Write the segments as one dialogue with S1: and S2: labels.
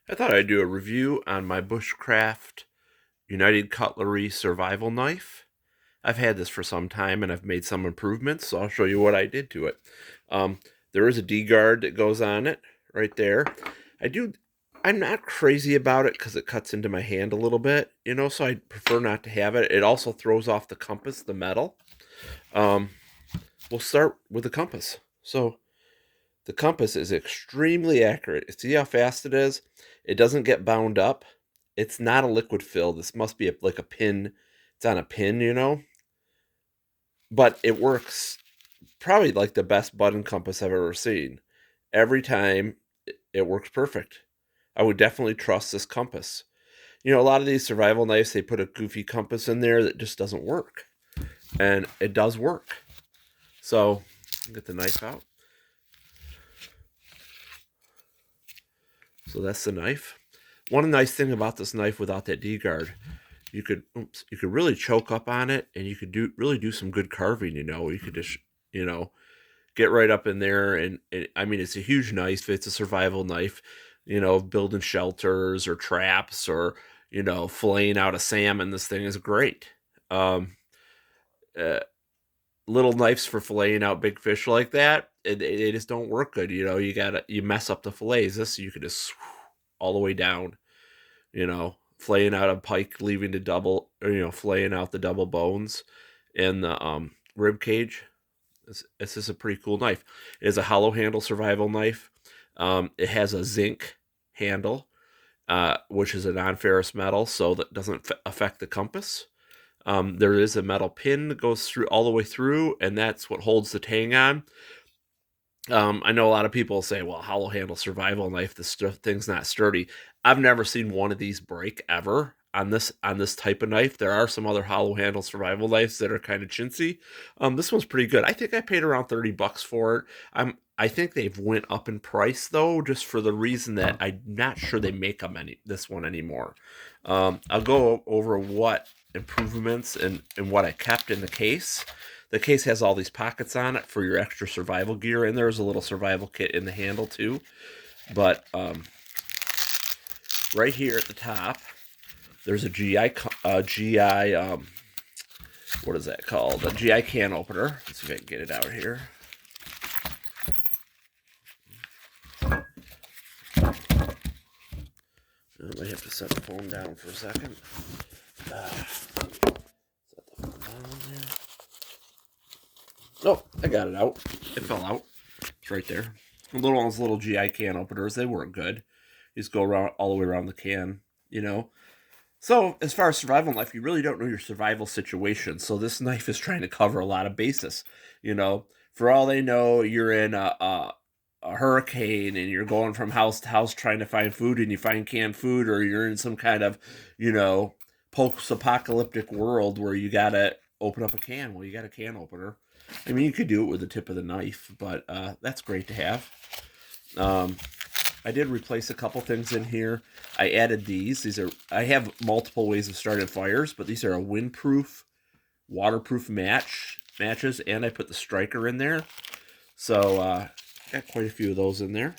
S1: I thought I'd do a review on my Bushcraft United Cutlery Survival Knife. I've had this for some time and I've made some improvements, so I'll show you what I did to it. Um, there is a D guard that goes on it right there. I do. I'm not crazy about it because it cuts into my hand a little bit, so I prefer not to have it. It also throws off the compass, the metal. Um, we'll start with the compass. So the compass is extremely accurate. See how fast it is? It doesn't get bound up. It's not a liquid fill. This must be like a pin. It's on a pin. But it works probably like the best button compass I've ever seen. Every time it works perfect. I would definitely trust this compass. A lot of these survival knives, they put a goofy compass in there that just doesn't work. And it does work. So, get the knife out. So that's the knife. One nice thing about this knife without that D guard, you could really choke up on it, and you could really do some good carving. You could just get right up in there, and I mean it's a huge knife. It's a survival knife. Building shelters or traps or filleting out a salmon. This thing is great. Um, uh, Little knives for filleting out big fish like that, they just don't work good. You mess up the fillets. This you could just all the way down. Flaying out a pike, leaving the double, or flaying out the double bones in the rib cage. This is a pretty cool knife. It is a hollow handle survival knife. It has a zinc handle, which is a non-ferrous metal, so that doesn't affect the compass. There is a metal pin that goes through all the way through, and that's what holds the tang on. I know a lot of people say, well, hollow handle survival knife, this thing's not sturdy. I've never seen one of these break ever on this type of knife. There are some other hollow handle survival knives that are kind of chintzy. This one's pretty good. I think I paid around $30 for it. I think they've went up in price though, just for the reason that I'm not sure they make this one anymore. I'll go over what improvements and what I kept in the case. The case has all these pockets on it for your extra survival gear, and there's a little survival kit in the handle too. But right here at the top, there's a GI what is that called? A GI can opener. Let's see if I can get it out here. I might have to set the phone down for a second. Set the phone down here. Oh, I got it out. It fell out. It's right there. Those little GI can openers, they work good. You just go around all the way around the can. So as far as survival knife, you really don't know your survival situation. So this knife is trying to cover a lot of bases. For all they know, you're in a hurricane and you're going from house to house trying to find food, and you find canned food, or you're in some kind of post-apocalyptic world where you gotta open up a can. Well, you got a can opener. I mean, you could do it with the tip of the knife, but that's great to have. I did replace a couple things in here. I added these. I have multiple ways of starting fires, but these are a windproof, waterproof matches, and I put the striker in there. So got quite a few of those in there.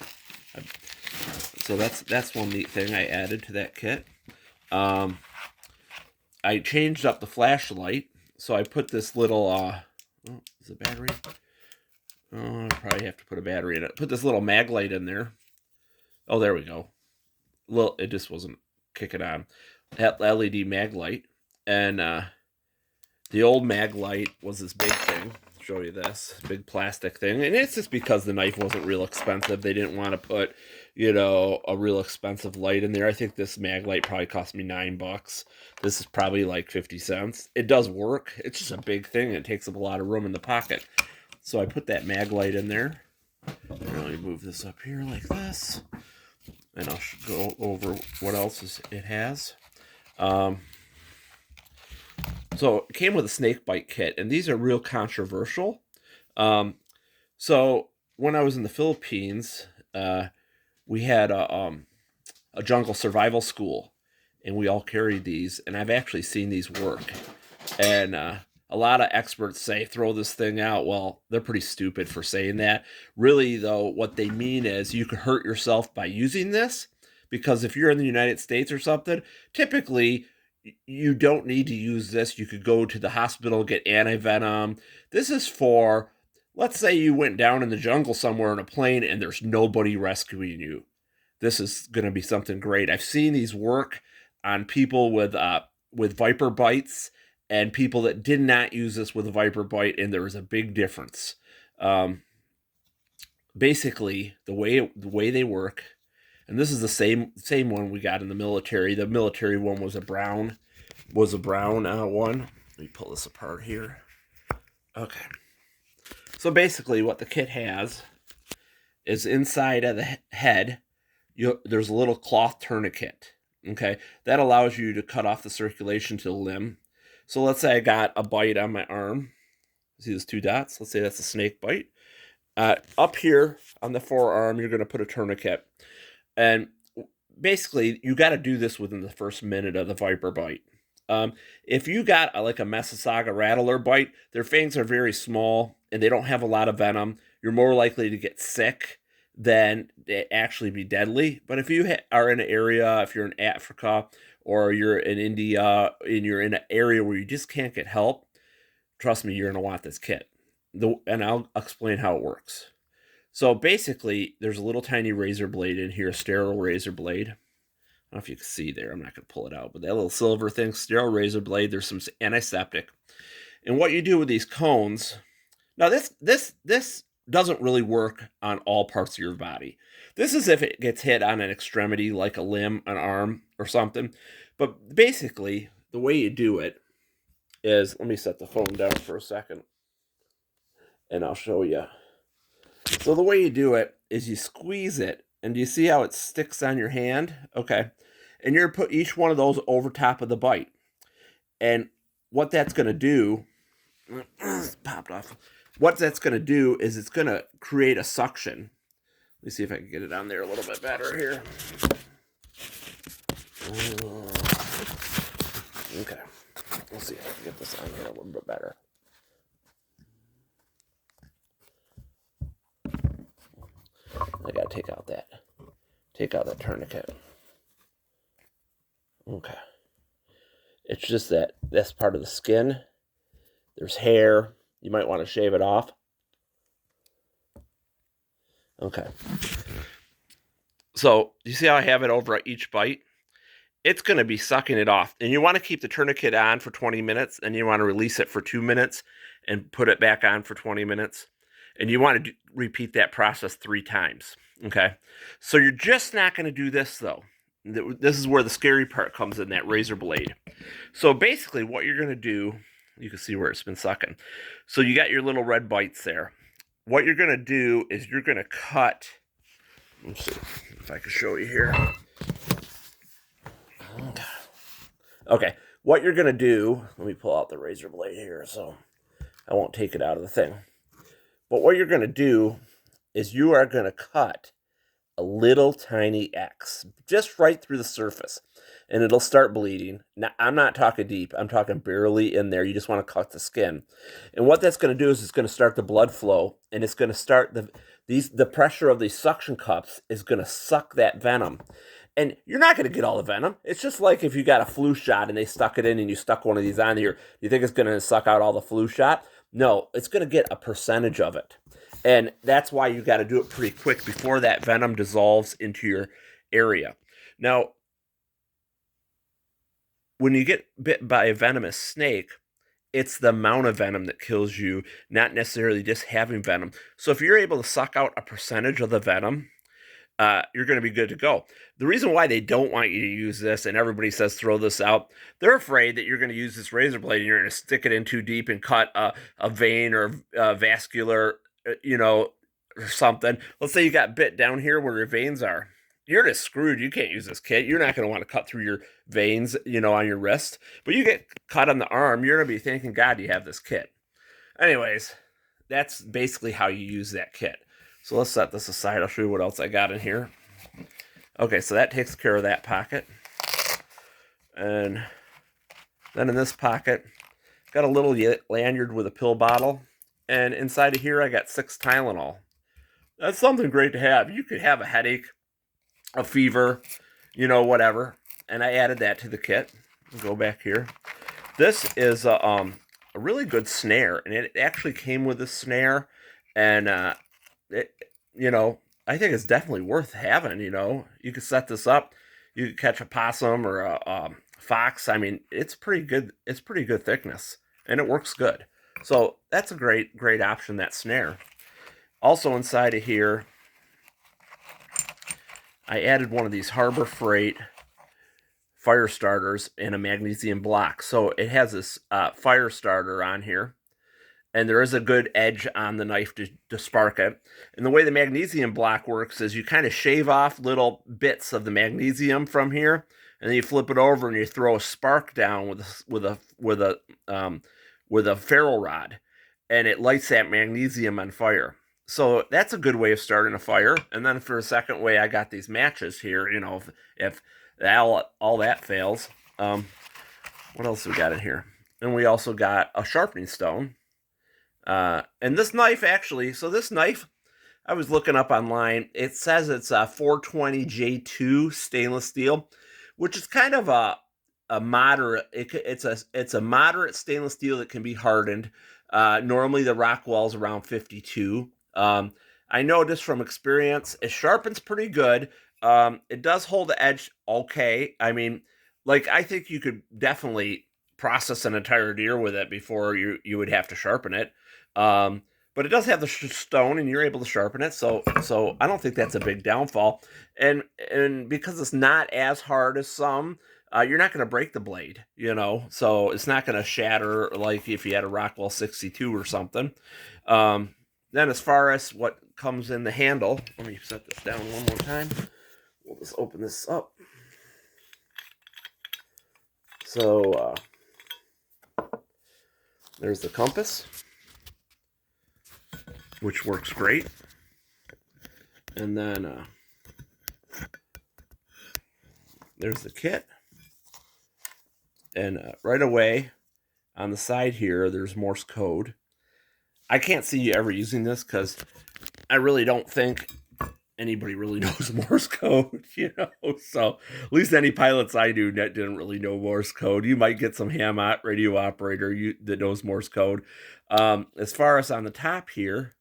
S1: So that's one neat thing I added to that kit. I changed up the flashlight, so I put this little is it battery? Oh, I probably have to put a battery in it. Put this little mag light in there. Oh, there we go. Well, it just wasn't kicking on. That LED mag light. And the old mag light was this big thing. I'll show you this big plastic thing. And it's just because the knife wasn't real expensive. They didn't want to put, a real expensive light in there. I think this mag light probably cost me $9. This is probably like 50 cents. It does work. It's just a big thing. It takes up a lot of room in the pocket. So I put that mag light in there. Let me move this up here like this. And I'll go over what else it has. So it came with a snake bite kit, and these are real controversial. So when I was in the Philippines, we had a jungle survival school, and we all carried these, and I've actually seen these work. And a lot of experts say throw this thing out. Well, they're pretty stupid for saying that. Really, though, what they mean is you could hurt yourself by using this, because if you're in the United States or something, typically you don't need to use this. You could go to the hospital, get anti-venom. This is for, let's say you went down in the jungle somewhere in a plane and there's nobody rescuing you. This is going to be something great. I've seen these work on people with viper bites and people that did not use this with a viper bite, and there was a big difference. Um, Basically, the way they work, and this is the same one we got in the military. The military one was a brown one. Let me pull this apart here. Okay. So basically, what the kit has is inside of the head, there's a little cloth tourniquet. Okay, that allows you to cut off the circulation to the limb. So let's say I got a bite on my arm. See those two dots? Let's say that's a snake bite. Up here on the forearm, you're going to put a tourniquet. And basically, you got to do this within the first minute of the viper bite. If you got like a Mississauga rattler bite, their fangs are very small and they don't have a lot of venom. You're more likely to get sick than to actually be deadly. But if you are in an area, if you're in Africa or you're in India and you're in an area where you just can't get help, trust me, you're going to want this kit. And I'll explain how it works. So basically, there's a little tiny razor blade in here, a sterile razor blade. I don't know if you can see there. I'm not going to pull it out. But that little silver thing, sterile razor blade, there's some antiseptic. And what you do with these cones... Now, this doesn't really work on all parts of your body. This is if it gets hit on an extremity, like a limb, an arm, or something. But basically, the way you do it is... Let me set the phone down for a second, and I'll show you. So the way you do it is you squeeze it, and do you see how it sticks on your hand? Okay. And you're going to put each one of those over top of the bite. And what that's going to do... popped off. What that's going to do is it's going to create a suction. Let me see if I can get it on there a little bit better here. Okay. Let's see if I can get this on here a little bit better. I got to take out that tourniquet. Okay. It's just that that's part of the skin. There's hair. You might want to shave it off. Okay. So, you see how I have it over at each bite? It's going to be sucking it off. And you want to keep the tourniquet on for 20 minutes, and you want to release it for 2 minutes and put it back on for 20 minutes. And you want to repeat that process 3 times. Okay? So, you're just not going to do this, though. This is where the scary part comes in, that razor blade. So, basically, what you're going to do... You can see where it's been sucking. So you got your little red bites there. What you're going to do is you're going to cut. Let's see if I can show you here. Okay. What you're going to do, let me pull out the razor blade here so I won't take it out of the thing. But what you're going to do is you are going to cut a little tiny X just right through the surface. And it'll start bleeding. Now, I'm not talking deep. I'm talking barely in there. You just want to cut the skin. And what that's going to do is it's going to start the blood flow, and it's going to start the pressure of these suction cups is going to suck that venom. And you're not going to get all the venom. It's just like if you got a flu shot and they stuck it in and you stuck one of these on here. Do you think it's going to suck out all the flu shot? No, it's going to get a percentage of it. And that's why you got to do it pretty quick before that venom dissolves into your area. Now, when you get bit by a venomous snake, it's the amount of venom that kills you, not necessarily just having venom. So if you're able to suck out a percentage of the venom, you're going to be good to go. The reason why they don't want you to use this, and everybody says throw this out, they're afraid that you're going to use this razor blade and you're going to stick it in too deep and cut a vein or vascular, or something. Let's say you got bit down here where your veins are. You're just screwed. You can't use this kit. You're not going to want to cut through your veins, on your wrist. But you get cut on the arm, you're going to be thanking God you have this kit. Anyways, that's basically how you use that kit. So let's set this aside. I'll show you what else I got in here. Okay, so that takes care of that pocket. And then in this pocket, got a little lanyard with a pill bottle. And inside of here, I got 6 Tylenol. That's something great to have. You could have a headache, a fever, whatever. And I added that to the kit. Go back here. This is a really good snare, and it actually came with a snare, and it, I think it's definitely worth having. You could set this up. You could catch a possum or a fox. I mean, it's pretty good. It's pretty good thickness, and it works good. So that's a great option. That snare. Also inside of here, I added one of these Harbor Freight fire starters in a magnesium block. So it has this fire starter on here, and there is a good edge on the knife to spark it. And the way the magnesium block works is you kind of shave off little bits of the magnesium from here, and then you flip it over and you throw a spark down with a ferro rod, and it lights that magnesium on fire. So that's a good way of starting a fire. And then for a second way, I got these matches here. If all that fails, what else we got in here? And we also got a sharpening stone. And this knife actually, so this knife, I was looking up online. It says it's a 420 J2 stainless steel, which is kind of a moderate. It's a moderate stainless steel that can be hardened. Normally the Rockwell's around 52. I know just from experience, it sharpens pretty good. It does hold the edge okay. I mean, I think you could definitely process an entire deer with it before you would have to sharpen it. But it does have the stone, and you're able to sharpen it. So I don't think that's a big downfall. And because it's not as hard as some, you're not going to break the blade, So it's not going to shatter like if you had a Rockwell 62 or something. Then as far as what comes in the handle, let me set this down one more time. We'll just open this up. So there's the compass, which works great. And then there's the kit. And right away on the side here, there's Morse code. I can't see you ever using this because I really don't think anybody really knows Morse code, So at least any pilots I knew that didn't really know Morse code. You might get some ham radio operator that knows Morse code. As far as on the top here,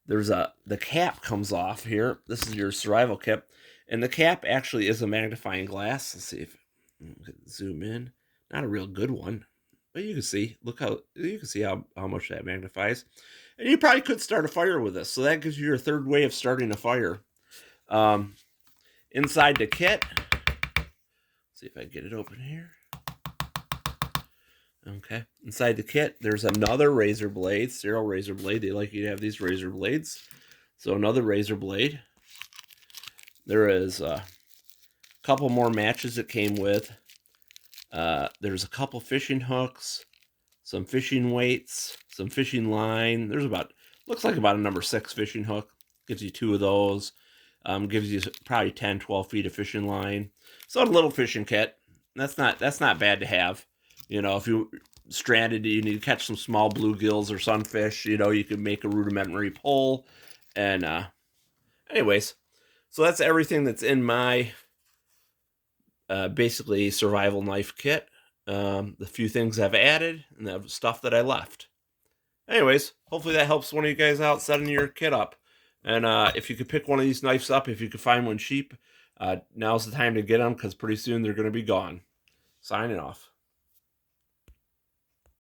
S1: there's the cap comes off here. This is your survival kit, and the cap actually is a magnifying glass. Let's see if we can zoom in. Not a real good one, but you can see. Look how you can see how much that magnifies. And you probably could start a fire with this. So that gives you your third way of starting a fire. Inside the kit, see if I can get it open here. Okay. Inside the kit, there's another razor blade, serial razor blade. They like you to have these razor blades. So another razor blade. There is a couple more matches it came with. There's a couple fishing hooks, some fishing weights, some fishing line. Looks like about a number 6 fishing hook. Gives you 2 of those. Gives you probably 10, 12 feet of fishing line. So a little fishing kit. That's not bad to have. If you're stranded, you need to catch some small bluegills or sunfish. You can make a rudimentary pole. And anyways, so that's everything that's in my basically survival knife kit. The few things I've added and the stuff that I left. Anyways, hopefully that helps one of you guys out setting your kit up. And if you could pick one of these knives up, if you could find one cheap, now's the time to get them because pretty soon they're going to be gone. Signing off.